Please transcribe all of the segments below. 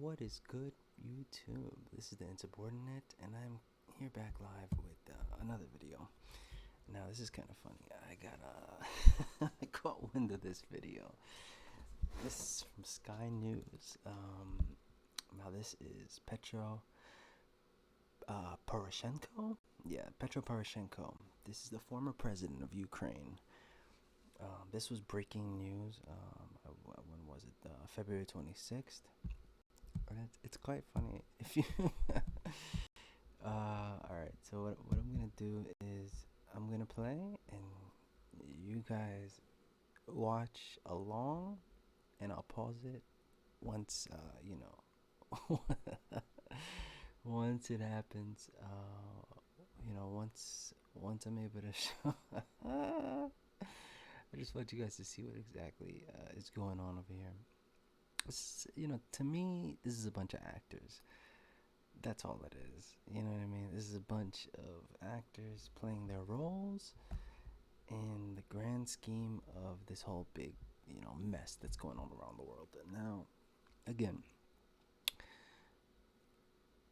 What is good, YouTube? This is the Insubordinate, and I'm here back live with another video. Now, this is kind of funny. I got I caught wind of this video. This is from Sky News. Now, this is Poroshenko? Yeah, Petro Poroshenko. This is the former president of Ukraine. This was breaking news. When was it? February 26th. It's quite funny if you all right, so what I'm gonna do is I'm gonna play and you guys watch along, and I'll pause it once once it happens, once I'm able to show. I just want you guys to see what exactly is going on over here. To me, this is a bunch of actors. That's all it is. You know what I mean? This is a bunch of actors playing their roles in the grand scheme of this whole big, mess that's going on around the world. Now, again,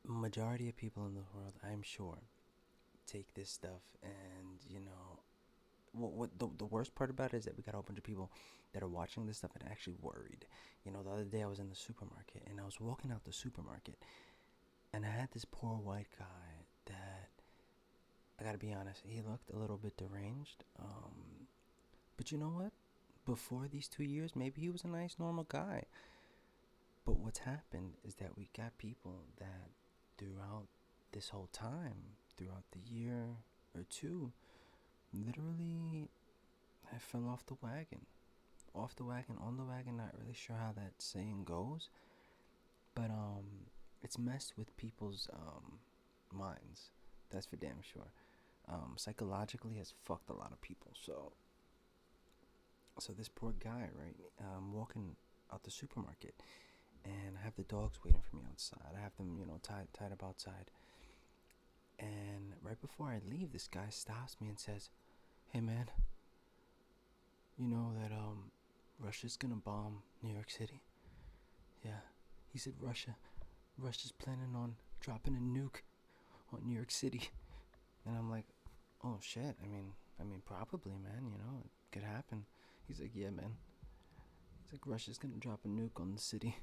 majority of people in the world, I'm sure, take this stuff and, what the worst part about it is that we got a whole bunch of people that are watching this stuff and actually worried. The other day I was in the supermarket and I was walking out the supermarket and I had this poor white guy that, I gotta be honest, he looked a little bit deranged. But you know what? Before these 2 years, maybe he was a nice, normal guy. But what's happened is that we got people that throughout this whole time, throughout the year or two, literally I fell off the wagon. Off the wagon, on the wagon, not really sure how that saying goes. But it's messed with people's minds. That's for damn sure. Psychologically has fucked a lot of people. So this poor guy, right? I'm walking out the supermarket, and I have the dogs waiting for me outside. I have them, tied up outside. And right before I leave, this guy stops me and says, "Hey, man, you know that Russia's gonna bomb New York City?" Yeah, he said Russia's planning on dropping a nuke on New York City. And I'm like, oh shit. I mean, probably, man. It could happen. He's like, yeah, man. He's like, Russia's gonna drop a nuke on the city.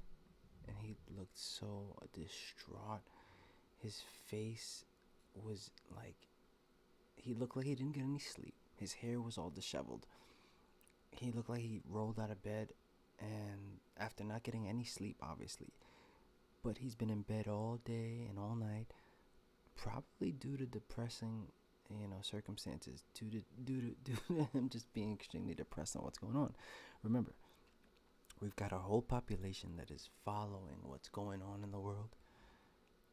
And he looked so distraught. His face was like, he looked like he didn't get any sleep. His hair was all disheveled. He looked like he rolled out of bed, and after not getting any sleep, obviously. But he's been in bed all day and all night, probably due to depressing, circumstances, due to him just being extremely depressed on what's going on. Remember, we've got a whole population that is following what's going on in the world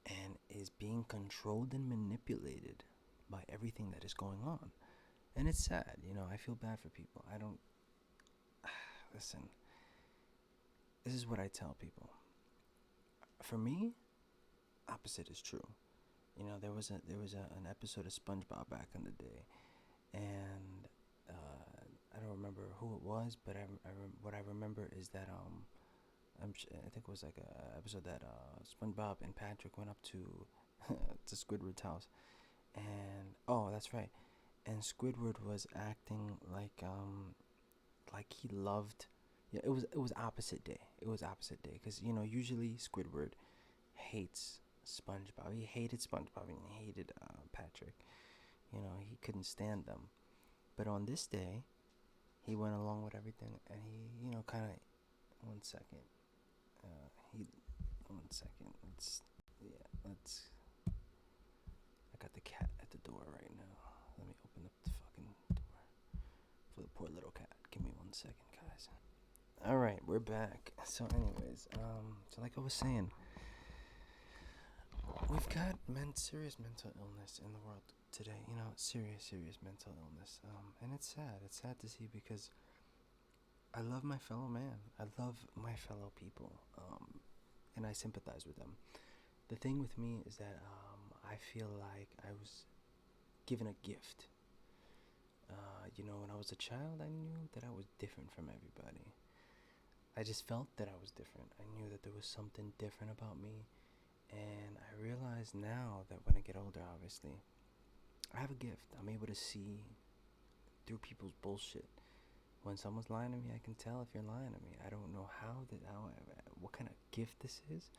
and is being controlled and manipulated by everything that is going on. And it's sad, I feel bad for people. I don't listen. This is what I tell people. For me, opposite is true. There was an episode of SpongeBob back in the day, and I don't remember who it was, but what I remember is that I think it was like a episode that SpongeBob and Patrick went up to to Squidward's house, and oh, that's right, and Squidward was acting like he loved. Yeah, it was opposite day. It was opposite day because usually Squidward hates SpongeBob. He hated SpongeBob and he hated Patrick. He couldn't stand them. But on this day, he went along with everything, and he, kind of. One second. He. One second. Let's. I got the cat at the door right now. Let me open up the fucking door for the poor little cat. Give me 1 second, guys. All right, we're back. So, anyways, so like I was saying, we've got serious mental illness in the world today. Serious mental illness. And it's sad. It's sad to see because I love my fellow man. I love my fellow people. And I sympathize with them. The thing with me is that I feel like I was given a gift. When I was a child, I knew that I was different from everybody. I just felt that I was different. I knew that there was something different about me. And I realize now that when I get older, obviously, I have a gift. I'm able to see through people's bullshit. When someone's lying to me, I can tell if you're lying to me. I don't know what kind of gift this is,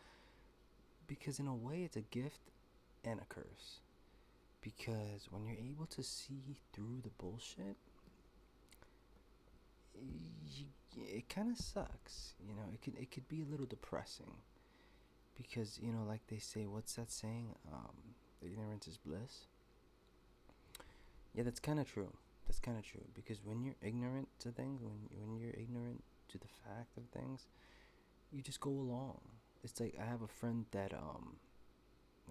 because in a way, it's a gift and a curse. Because when you're able to see through the bullshit, it kind of sucks. It could be a little depressing, because like they say, what's that saying? Ignorance is bliss. Yeah, that's kind of true. That's kind of true, because when you're ignorant to things, when you're ignorant to the fact of things, you just go along. It's like I have a friend that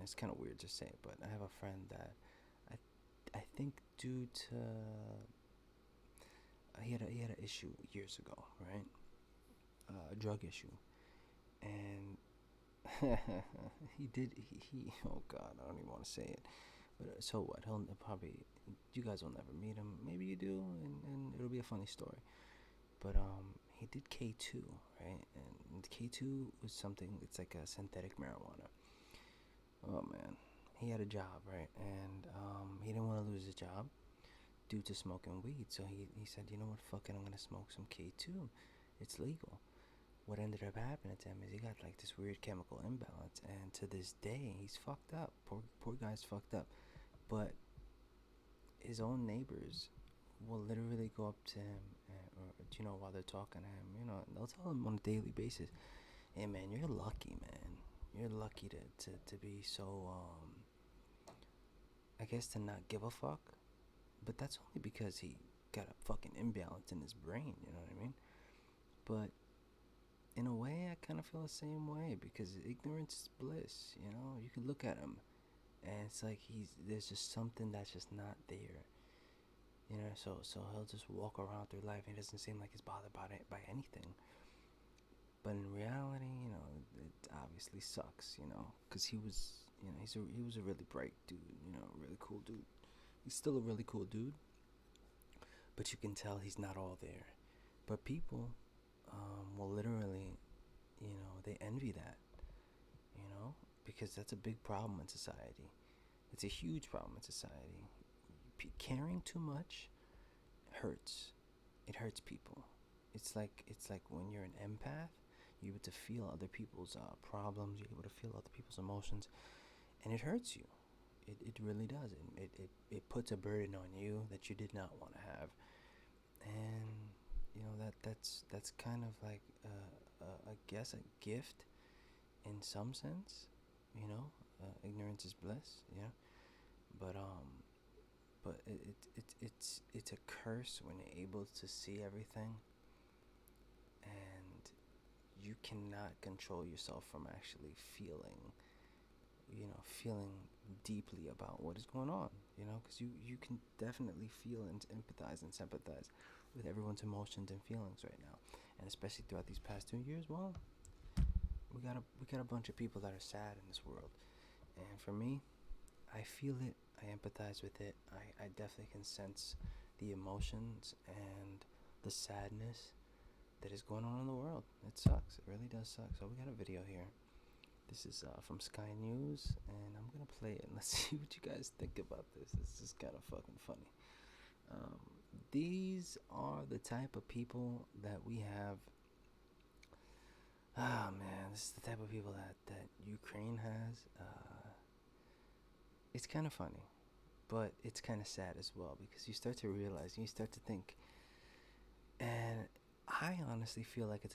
it's kind of weird to say, but I have a friend that I think due to he had an issue years ago, right? A drug issue, and he oh god, I don't even want to say it. But so what? He'll probably, you guys will never meet him. Maybe you do, and it'll be a funny story. But he did K2, right? And K2 was something. It's like a synthetic marijuana. Oh man, he had a job, right? And he didn't want to lose his job due to smoking weed. So he said, you know what? Fuck it, I'm gonna smoke some K2. It's legal. What ended up happening to him is he got like this weird chemical imbalance, and to this day he's fucked up. Poor guy's fucked up. But his own neighbors will literally go up to him, or while they're talking to him, they'll tell him on a daily basis, "Hey man, you're lucky, man. You're lucky to be so I guess to not give a fuck." But that's only because he got a fucking imbalance in his brain. You know what I mean? But in a way, I kind of feel the same way, because ignorance is bliss. You can look at him, and it's like there's just something that's just not there. So he'll just walk around through life, and he doesn't seem like he's bothered by anything. But in reality, it obviously sucks. Because he was, he was a really bright dude. A really cool dude. He's still a really cool dude, but you can tell he's not all there. But people will literally, they envy that, because that's a big problem in society. It's a huge problem in society. Caring too much hurts. It hurts people. It's like when you're an empath, you're able to feel other people's problems. You're able to feel other people's emotions, and it hurts you. It really does. It puts a burden on you that you did not want to have, and that's kind of like I guess a gift in some sense. Ignorance is bliss. Yeah, but it's a curse when you're able to see everything, and you cannot control yourself from actually feeling deeply about what is going on, because you can definitely feel and empathize and sympathize with everyone's emotions and feelings right now, and especially throughout these past 2 years. Well, we got a bunch of people that are sad in this world, and for me, I feel it. I empathize with it. I definitely can sense the emotions and the sadness that is going on in the world. It sucks. It really does suck. So we got a video here. This is from Sky News, and I'm gonna play it. And let's see what you guys think about this. This is kind of fucking funny. These are the type of people that we have. Ah man, this is the type of people that Ukraine has. It's kind of funny, but it's kind of sad as well, because you start to realize, you start to think, and I honestly feel like it's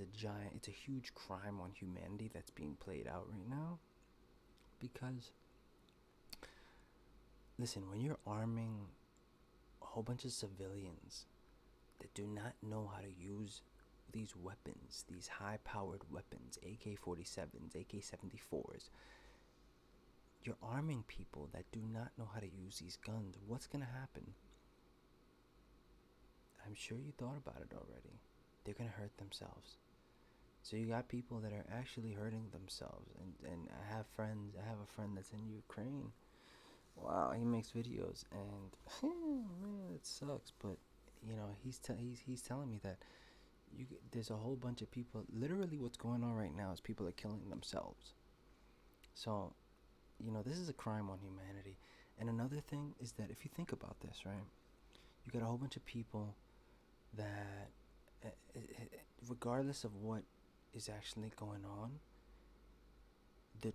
a huge crime on humanity that's being played out right now. Because, listen, when you're arming a whole bunch of civilians that do not know how to use these weapons, these high-powered weapons, AK-47s, AK-74s, you're arming people that do not know how to use these guns. What's going to happen? I'm sure you thought about it already. They're going to hurt themselves. So you got people that are actually hurting themselves. And I have a friend that's in Ukraine. Wow, he makes videos, and man, it sucks. But he's telling me that there's a whole bunch of people. Literally, what's going on right now is people are killing themselves. So, this is a crime on humanity. And another thing is that if you think about this, right, you got a whole bunch of people that, uh, regardless of what is actually going on, the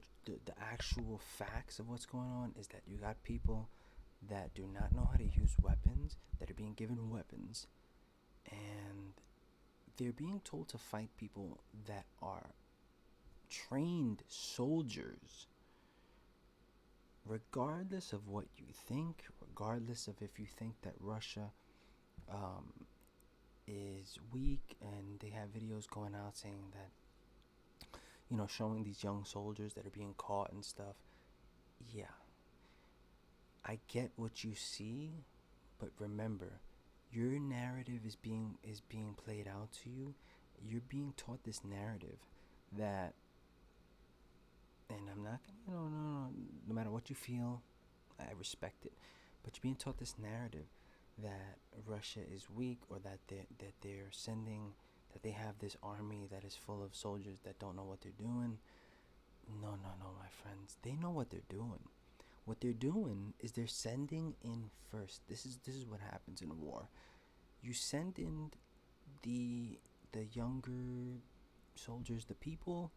actual facts of what's going on is that you got people that do not know how to use weapons, that are being given weapons, and they're being told to fight people that are trained soldiers. Regardless of what you think, regardless of if you think that Russia um, is weak, and they have videos going out saying that, showing these young soldiers that are being caught and stuff. Yeah, I get what you see, but remember, your narrative is being played out to you. You're being taught this narrative that, and I'm not gonna, no matter what you feel, I respect it, but you're being taught this narrative that Russia is weak, or that they're sending, that they have this army that is full of soldiers that don't know what they're doing. No, no, no, my friends. They know what they're doing. What they're doing is they're sending in first. This is what happens in a war. You send in the younger soldiers, the people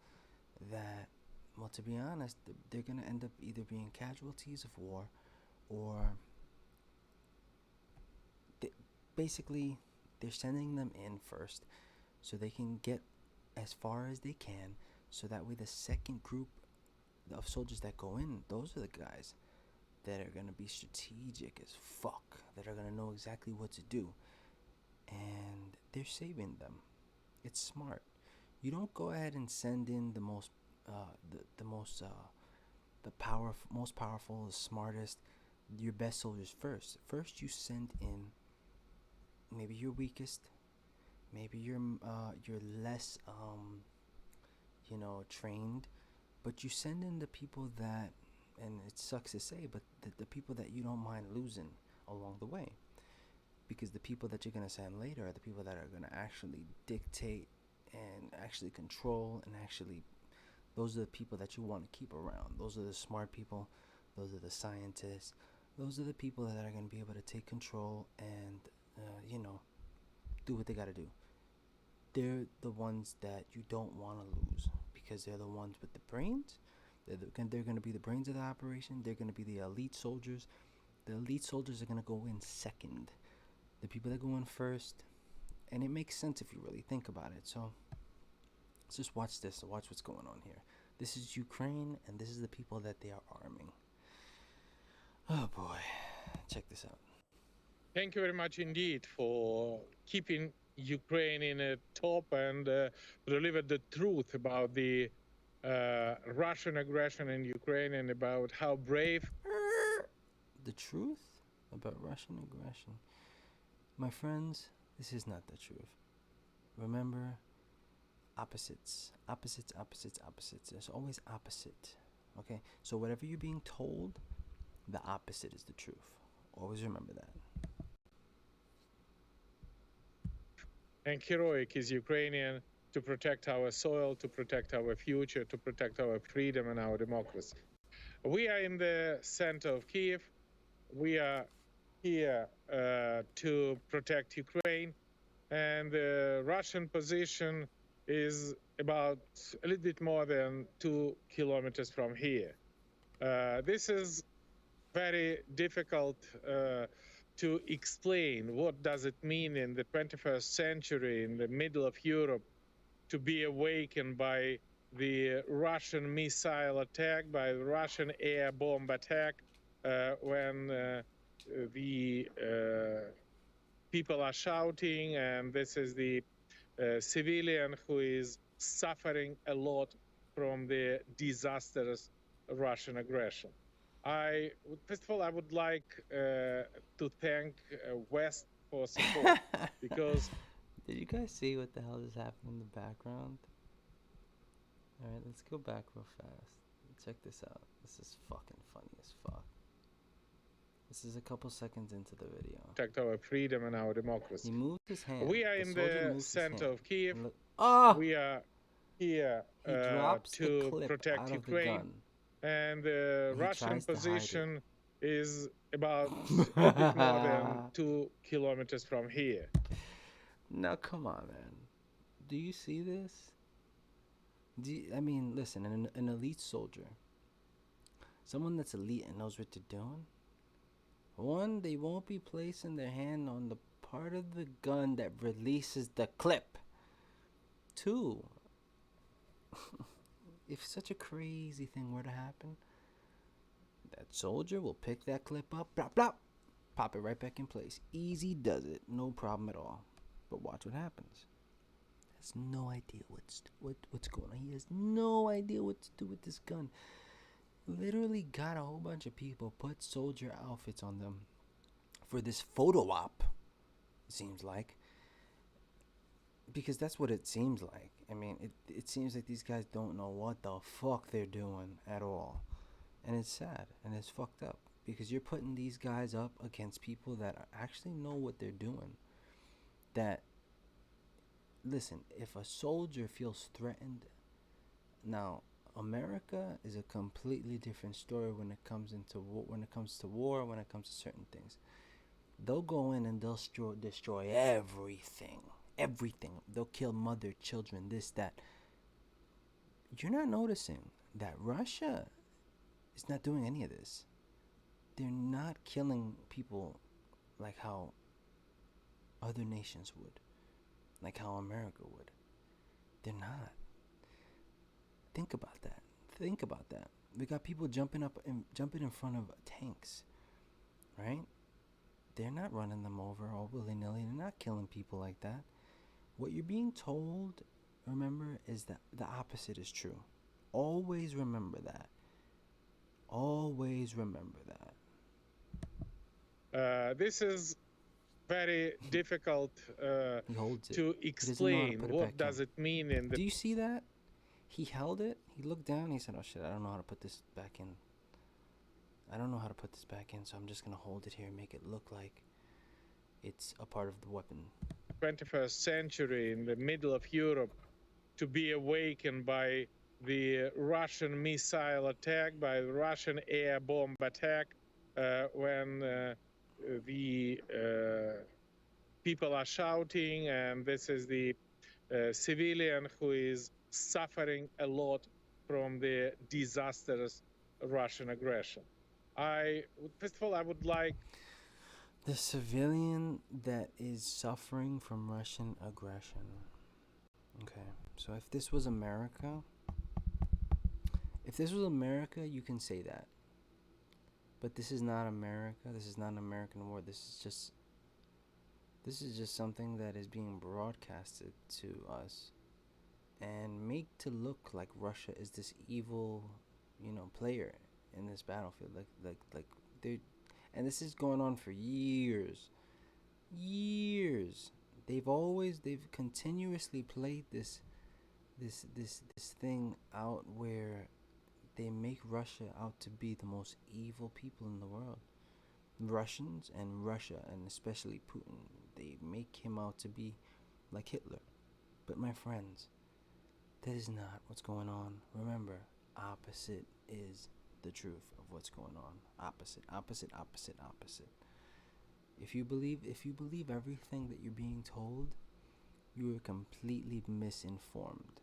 that, well, to be honest, they're gonna end up either being casualties of war, or they, basically they're sending them in first so they can get as far as they can, so that way the second group of soldiers that go in, those are the guys that are gonna be strategic as fuck, that are gonna know exactly what to do, and they're saving them. It's smart. You don't go ahead and send in the most, the most, most powerful, the smartest, your best soldiers first. First, you send in maybe your weakest, maybe you're less, trained, but you send in the people that, and it sucks to say, but the people that you don't mind losing along the way, because the people that you're gonna send later are the people that are gonna actually dictate and actually control, and actually, those are the people that you want to keep around. Those are the smart people. Those are the scientists. Those are the people that are going to be able to take control and, do what they got to do. They're the ones that you don't want to lose, because they're the ones with the brains. They're going to be the brains of the operation. They're going to be the elite soldiers. The elite soldiers are going to go in second. The people that go in first, and it makes sense if you really think about it. So let's just watch this. Watch what's going on here. This is Ukraine, and this is the people that they are arming. Oh boy, check this out. Thank you very much indeed for keeping Ukraine in a top and deliver the truth about the Russian aggression in Ukraine, and about how brave. The truth about Russian aggression. My friends, this is not the truth. Remember, opposites. Opposites, opposites, opposites. There's always opposite. Okay? So whatever you're being told, the opposite is the truth. Always remember that. And heroic is Ukrainian to protect our soil, to protect our future, to protect our freedom and our democracy. We are in the center of Kiev. We are here to protect Ukraine, and the Russian position is about a little bit more than 2 kilometers from here. This is very difficult to explain. What does it mean in the 21st century, in the middle of Europe, to be awakened by the Russian missile attack, by the Russian air bomb attack, when the people are shouting, and this is the civilian who is suffering a lot from the disastrous Russian aggression. First of all, I would like to thank West for support, because. Did you guys see what the hell is happening in the background? Alright, let's go back real fast. Check this out. This is fucking funny as fuck. This is a couple seconds into the video. Protect our freedom and our He democracy. moved his hand. We are The in soldier the moves his center hand. of Kiev. And look. Ah! We are here He drops the to clip protect out of the Ukraine, gun. and the And he Russian tries to hide it. position is about a bit more than 2 kilometers from here. Now, come on, man. Do you see this? I mean, listen, an elite soldier, someone that's elite and knows what they're doing, one, they won't be placing their hand on the part of the gun that releases the clip. Two, if such a crazy thing were to happen, that soldier will pick that clip up, blop, blop, pop it right back in place. Easy does it, no problem at all. But watch what happens. Has no idea what's going on. He has no idea what to do with this gun. Literally got a whole bunch of people put soldier outfits on them for this photo op. It seems like, because that's what it seems like. I mean, it seems like these guys don't know what the fuck they're doing at all, and it's sad and it's fucked up because you're putting these guys up against people that actually know what they're doing. That, listen, if a soldier feels threatened, now America is a completely different story when it comes into when it comes to war, when it comes to certain things. They'll go in and they'll destroy everything. They'll kill mother, children, this, that. You're not noticing that Russia is not doing any of this. They're not killing people like how other nations would, like how America would. They're not. Think about that. We got people jumping in front of tanks, right? They're not running them over all willy-nilly. They're not killing people like that. What you're being told, remember, is that the opposite is true. Always remember that. This is very difficult He holds it. to He doesn't know how to explain. put it What back does in. it mean in the Do you see that? He held it. He looked down. He said, "Oh shit, I don't know how to put this back in. So I'm just gonna hold it here and make it look like it's a part of the weapon." 21st century, in the middle of Europe, to be awakened by the Russian missile attack, by the Russian air bomb attack, when the people are shouting, and this is the civilian who is suffering a lot from the disastrous Russian aggression. First of all, I would like The civilian that is suffering from Russian aggression. Okay, so if this was America, you can say that. But this is not America. This is not an American war. This is just something that is being broadcasted to us and make to look like Russia is this evil, player in this battlefield. Like they, and this is going on for years. They've continuously played this thing out where they make Russia out to be the most evil people in the world. Russians and Russia, and especially Putin, they make him out to be like Hitler. But my friends, that is not what's going on. Remember, opposite is the truth of what's going on. Opposite. If you believe everything that you're being told, you are completely misinformed.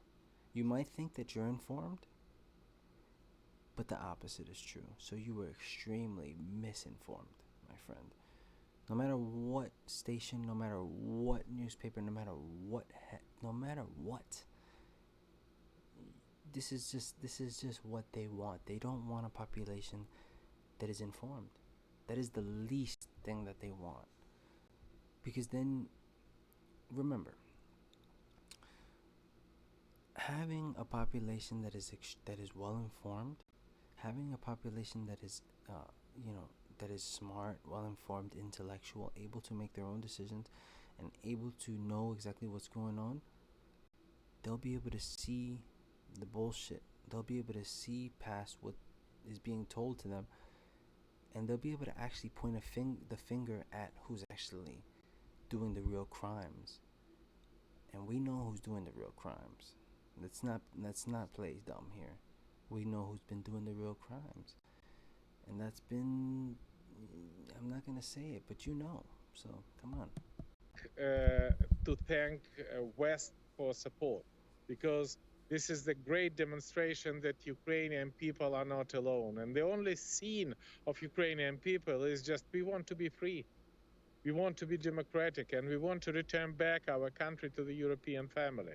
You might think that you're informed, but the opposite is true. So you were extremely misinformed, my friend. No matter what station, no matter what newspaper, no matter what, this is just what they want. They don't want a population that is informed. That is the least thing that they want. Because then, remember, having a population that is well informed, having a population that is, that is smart, well informed, intellectual, able to make their own decisions, and able to know exactly what's going on, they'll be able to see the bullshit. They'll be able to see past what is being told to them, and they'll be able to actually point the finger at who's actually doing the real crimes. And we know who's doing the real crimes. Let's not play dumb here. We know who's been doing the real crimes, and that's been, I'm not gonna say it, but you know. So come on. To thank West for support, because this is the great demonstration that Ukrainian people are not alone. And the only scene of Ukrainian people is just, we want to be free. We want to be democratic, and we want to return back our country to the European family.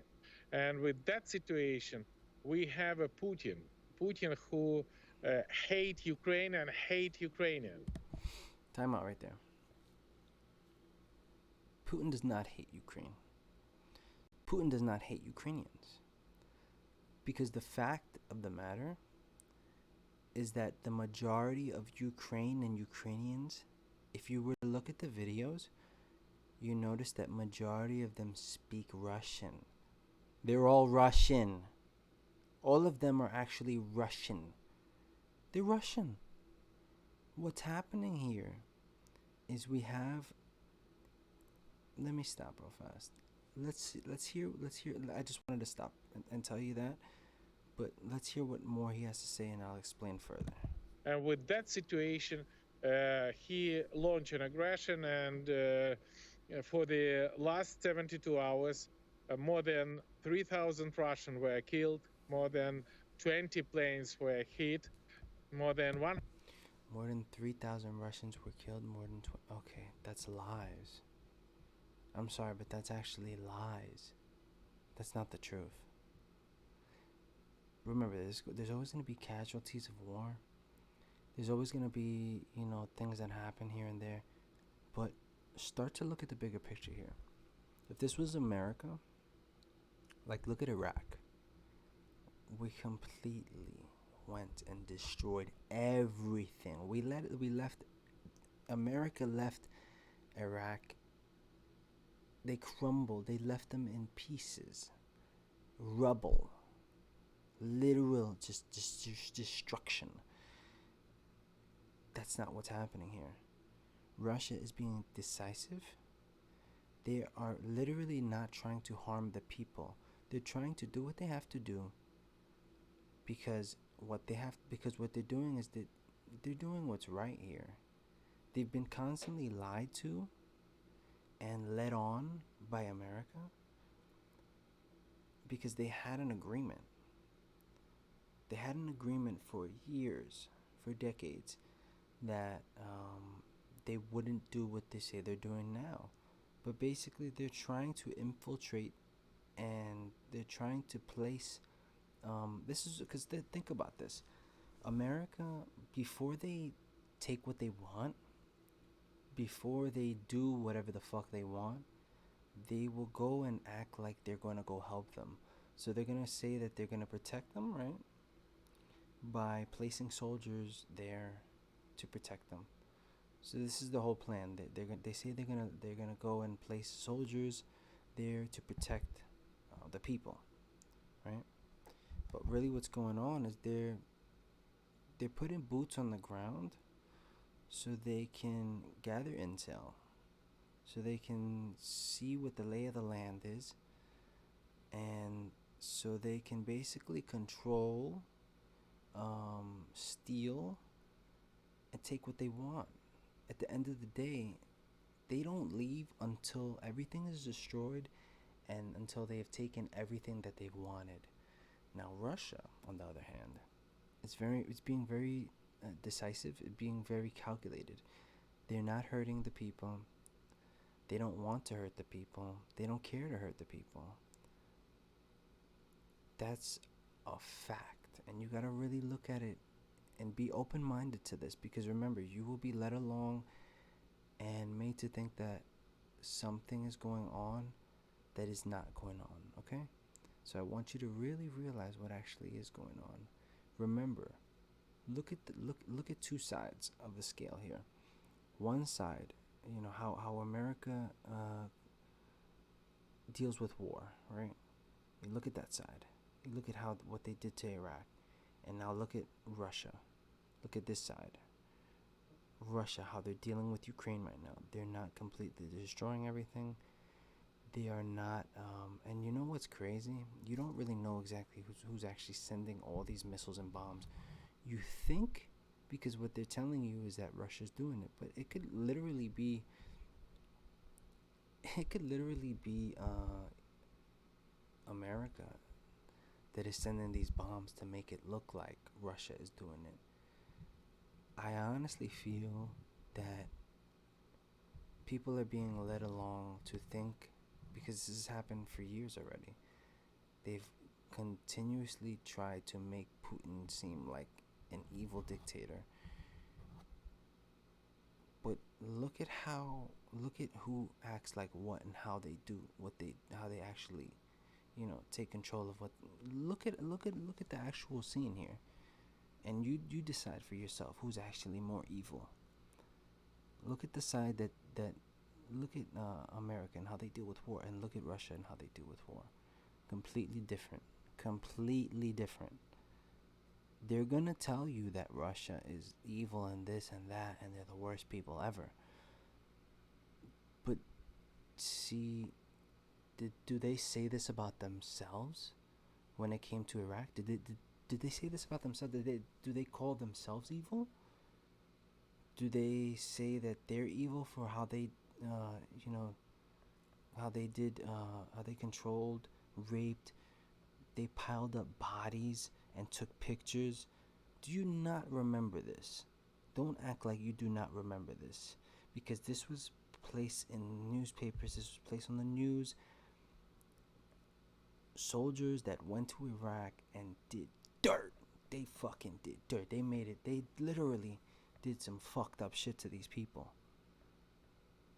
And with that situation, we have a Putin who hate Ukraine and hate Ukrainian. Time out right there. Putin does not hate Ukraine. Putin does not hate Ukrainians. Because the fact of the matter is that the majority of Ukraine and Ukrainians, if you were to look at the videos, you notice that majority of them speak Russian. They're all Russian. All of them are actually Russian. They're Russian. What's happening here is we have, let me stop real fast. Let's hear. I just wanted to stop and tell you that, but let's hear what more he has to say, and I'll explain further. And with that situation, he launched an aggression, and for the last 72 hours, more than 3,000 Russians were killed, more than 20 planes were hit, more than 3,000 Russians were killed. Okay, that's lies. I'm sorry, but that's actually lies. That's not the truth. Remember, there's always going to be casualties of war. There's always going to be, things that happen here and there. But start to look at the bigger picture here. If this was America, like look at Iraq. We completely went and destroyed everything. America left Iraq. They crumbled. They left them in pieces. Rubble. Literal just destruction. That's not what's happening here. Russia is being decisive. They are literally not trying to harm the people. They're trying to do what they have to do because what they're doing is that they're doing what's right here. They've been constantly lied to and led on by America because they had an agreement. They had an agreement for years, for decades, that they wouldn't do what they say they're doing now. But basically, they're trying to infiltrate, and they're trying to place. This is because think about this. America, before they take what they want, before they do whatever the fuck they want, they will go and act like they're going to go help them. So they're going to say that they're going to protect them, right? By placing soldiers there to protect them. So this is the whole plan. They say they're gonna go and place soldiers there to protect the people, right? But really, what's going on is they're putting boots on the ground so they can gather intel, so they can see what the lay of the land is, and so they can basically control, steal, and take what they want. At the end of the day, they don't leave until everything is destroyed and until they have taken everything that they've wanted. Now, Russia, on the other hand, it's being very decisive, it's being very calculated. They're not hurting the people. They don't want to hurt the people. They don't care to hurt the people. That's a fact, and you gotta really look at it and be open-minded to this, because remember, you will be led along and made to think that something is going on that is not going on, okay? So I want you to really realize what actually is going on. Remember, look at two sides of the scale here. One side, how America deals with war, right? You look at that side. You look at what they did to Iraq, and now look at Russia. Look at this side. Russia, how they're dealing with Ukraine right now. They're not completely destroying everything. They are not, and you know what's crazy? You don't really know exactly who's actually sending all these missiles and bombs. You think, because what they're telling you is that Russia's doing it, but it could literally be America that is sending these bombs to make it look like Russia is doing it. I honestly feel that people are being led along to think, because this has happened for years already. They've continuously tried to make Putin seem like an evil dictator. But look at who acts like what and how they do what they how they actually, take control of what. Look at the actual scene here, and you decide for yourself who's actually more evil. Look at the side that look at America and how they deal with war, and look at Russia and how they deal with war. Completely different. Completely different. They're gonna tell you that Russia is evil and this and that, and they're the worst people ever. But see, do they say this about themselves when it came to Iraq? Did they say this about themselves? Do they call themselves evil? Do they say that they're evil for how they, uh, you know, how they did, how they controlled, raped, they piled up bodies and took pictures? Do you not remember this? Don't act like you do not remember this, because this was placed in newspapers, this was placed on the news. Soldiers that went to Iraq and did dirt. They fucking did dirt. They made it. They literally did some fucked up shit to these people.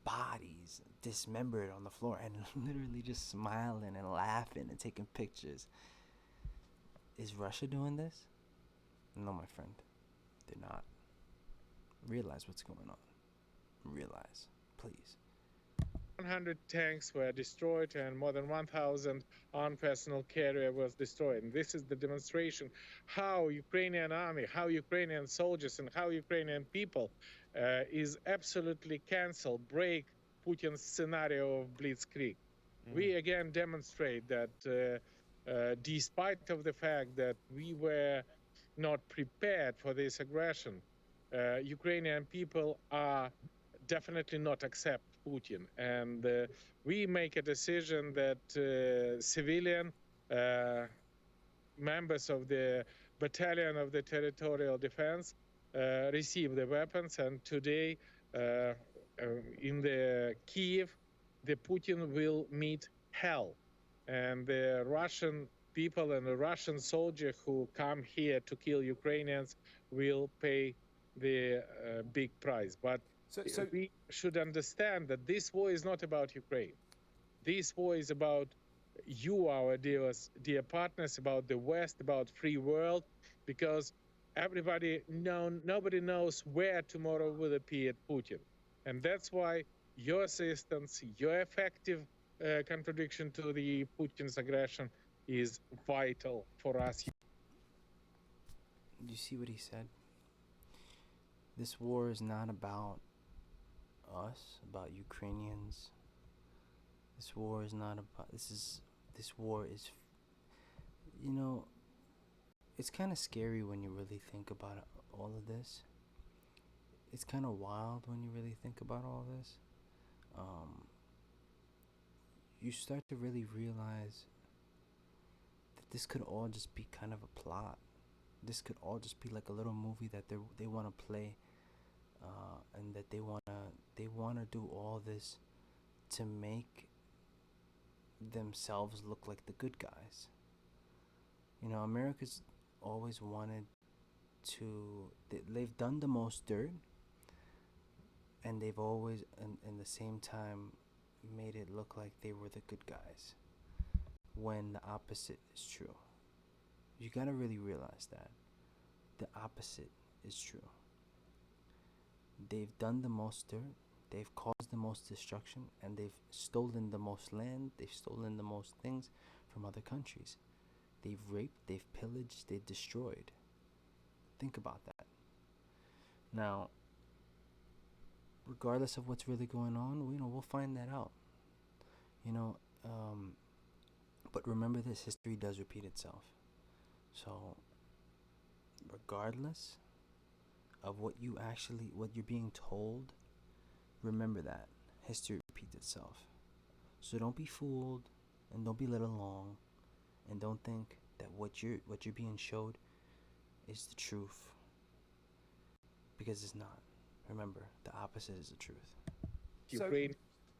Bodies dismembered on the floor and literally just smiling and laughing and taking pictures. Is Russia doing this? No, my friend. They're not. Realize what's going on. Realize. Please. 100 tanks were destroyed and more than 1,000 armed personnel carrier was destroyed. And this is the demonstration how Ukrainian army, how Ukrainian soldiers, and how Ukrainian people is absolutely cancel, break Putin's scenario of blitzkrieg. We again demonstrate that despite of the fact that we were not prepared for this aggression, Ukrainian people are definitely not accept Putin. And we make a decision that civilian members of the battalion of the territorial defense receive the weapons. And today in the Kiev, the Putin will meet hell. And the Russian people and the Russian soldier who come here to kill Ukrainians will pay the big price. But we should understand that this war is not about Ukraine. This war is about you, our dear partners, about the West, about free world, because nobody knows where tomorrow will appear Putin. And that's why your assistance, your effective contradiction to the Putin's aggression is vital for us. You see what he said? This war is not about us, about Ukrainians. This war is not about. This war is. It's kind of scary when you really think about all of this. It's kind of wild when you really think about all this. You start to really realize that this could all just be kind of a plot. This could all just be like a little movie that they want to play, and that they wanna do all this to make themselves look like the good guys. America's always wanted to. They've done the most dirt, and they've always, in the same time, made it look like they were the good guys, when the opposite is true. You gotta really realize that the opposite is true. They've done the most dirt, they've caused the most destruction, and they've stolen the most land, they've stolen the most things from other countries. They've raped, they've pillaged, they've destroyed. Think about that. Now, regardless of what's really going on, we'll find that out. You know, um, but remember this: history does repeat itself. So, regardless of what you're being told, remember that history repeats itself. So don't be fooled, and don't be led along, and don't think that what you're being showed is the truth, because it's not. Remember, the opposite is the truth. So, Ukraine,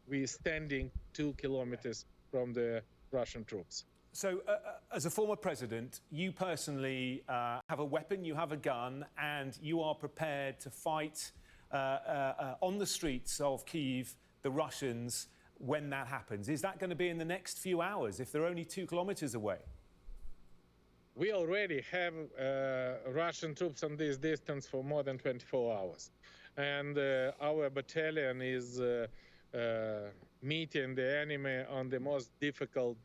we standing 2 kilometers from the Russian troops. So, as a former president, you personally have a weapon, you have a gun, and you are prepared to fight on the streets of Kyiv, the Russians, when that happens. Is that going to be in the next few hours, if they're only 2 kilometers away? We already have Russian troops on this distance for more than 24 hours. And our battalion is meeting the enemy on the most difficult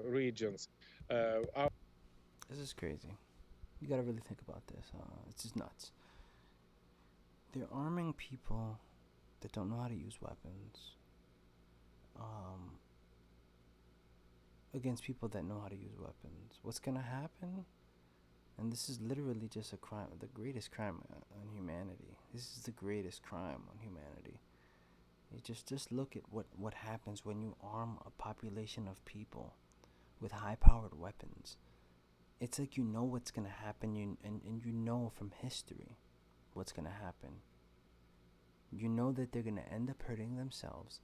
regions. This is crazy. You gotta really think about this. It's just nuts. They're arming people that don't know how to use weapons against people that know how to use weapons. What's gonna happen? And this is literally just a crime, the greatest crime on humanity. This is the greatest crime on humanity. You just look at what happens when you arm a population of people with high-powered weapons. It's like you know what's gonna happen, and you know from history what's gonna happen. You know that they're gonna end up hurting themselves,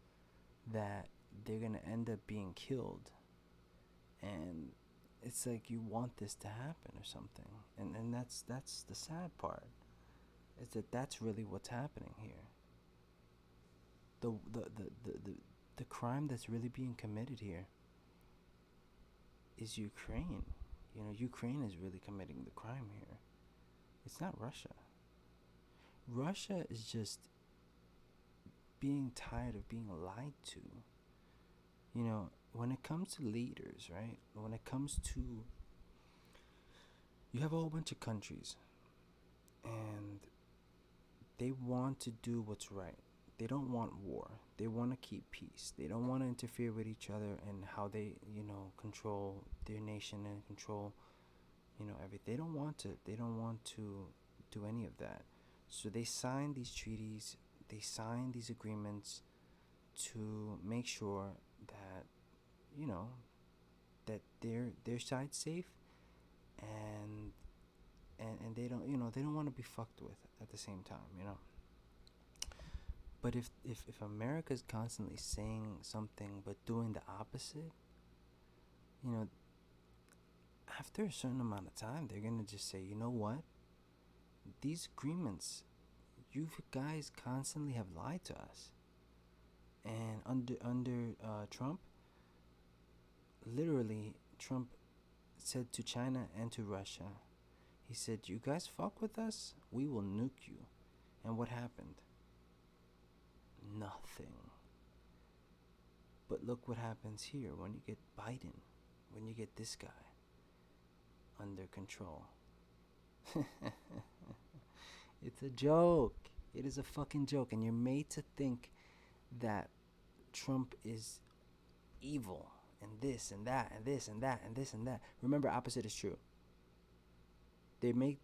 that they're gonna end up being killed, and it's like you want this to happen or something. And that's the sad part, is that that's really what's happening here. The crime that's really being committed here is Ukraine. Ukraine is really committing the crime here. It's not Russia. Russia is just being tired of being lied to. When it comes to leaders, right? When it comes to, you have a whole bunch of countries, and they want to do what's right. They don't want war. They want to keep peace. They don't want to interfere with each other and how they, control their nation and control, everything. They don't want to. They don't want to do any of that. So they sign these treaties. They sign these agreements to make sure that, that their side's safe, and they don't want to be fucked with at the same time. But if America's constantly saying something but doing the opposite, after a certain amount of time, they're gonna just say, you know what? These agreements, you guys constantly have lied to us. And under Trump, literally, Trump said to China and to Russia, he said, you guys fuck with us, we will nuke you. And what happened? Nothing. But look what happens here when you get Biden, when you get this guy under control. It's a joke. It is a fucking joke. And you're made to think that Trump is evil and this and that and this and that and this and that. Remember, opposite is true. They make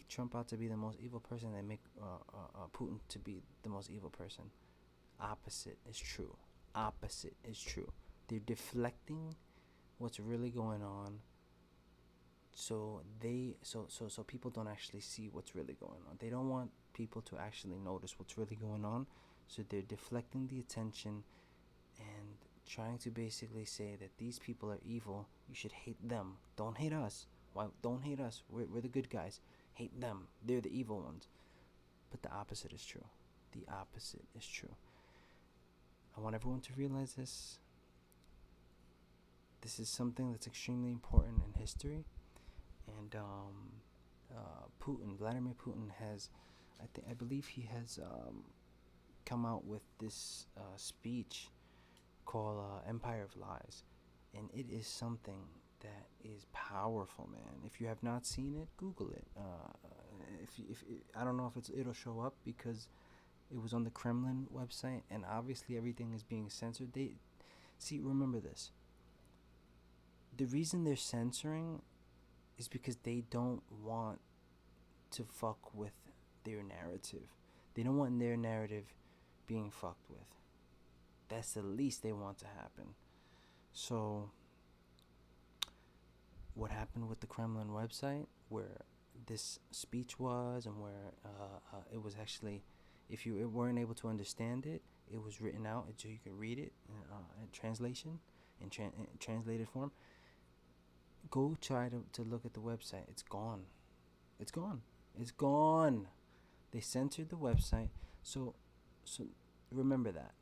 Trump out to be the most evil person. They make Putin to be the most evil person. Opposite is true. Opposite is true. They're deflecting what's really going on, so people don't actually see what's really going on. They don't want people to actually notice what's really going on, so they're deflecting the attention and trying to basically say that these people are evil. You should hate them. Don't hate us. Why? Don't hate us. We're the good guys. Hate them. They're the evil ones. But the opposite is true. The opposite is true. I want everyone to realize this. This is something that's extremely important in history. And Vladimir Putin has, I believe he has come out with this speech called Empire of Lies. And it is something that is powerful, man. If you have not seen it, Google it. If I don't know if it'll show up, because It was on the Kremlin website, and obviously everything is being censored. Remember this. The reason they're censoring is because they don't want to fuck with their narrative. They don't want their narrative being fucked with. That's the least they want to happen. So, what happened with the Kremlin website, where this speech was, and where it was actually, if you weren't able to understand it, it was written out so you could read it in translation, in translated form. Go try to look at the website. It's gone. It's gone. It's gone. They censored the website. So remember that.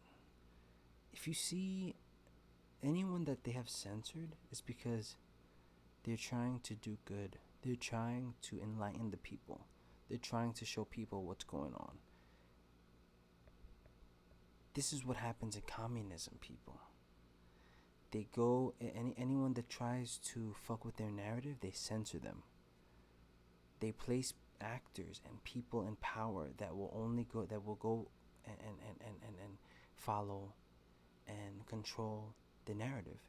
If you see anyone that they have censored, it's because they're trying to do good. They're trying to enlighten the people. They're trying to show people what's going on. This is what happens in communism, people. They go, anyone that tries to fuck with their narrative, they censor them. They place actors and people in power that will go and follow and control the narrative.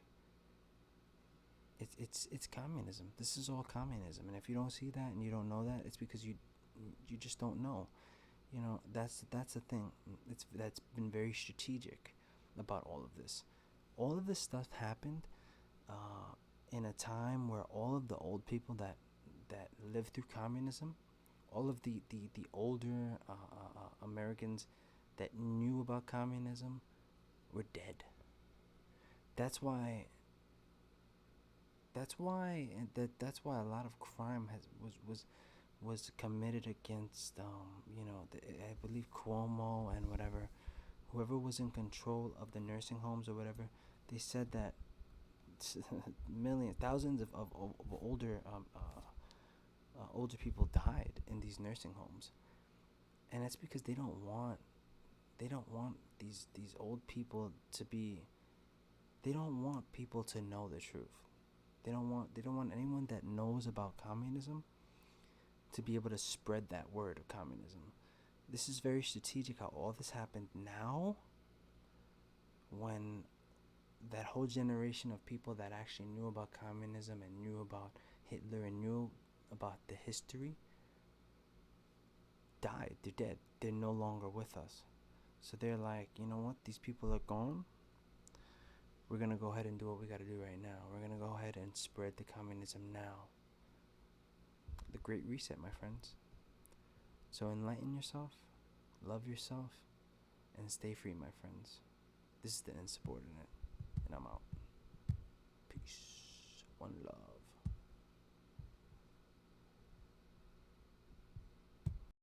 It's communism. This is all communism. And if you don't see that and you don't know that, it's because you just don't know. You know, that's the thing. That's been very strategic about all of this. All of this stuff happened in a time where all of the old people that lived through communism, all of the older Americans that knew about communism were dead. That's why a lot of crime was committed against I believe Cuomo and whoever was in control of the nursing homes or whatever. They said that thousands of older people died in these nursing homes, and that's because they don't want these old people to be. They don't want people to know the truth. They don't want anyone that knows about communism to be able to spread that word of communism. This is very strategic how all this happened now, when that whole generation of people that actually knew about communism and knew about Hitler and knew about the history died. They're dead. They're no longer with us. So they're like, you know what? These people are gone. We're going to go ahead and do what we got to do right now. We're going to go ahead and spread the communism now. The Great Reset, my friends. So enlighten yourself, love yourself, and stay free, my friends. This is the Insubordinate, and I'm out. Peace. One love.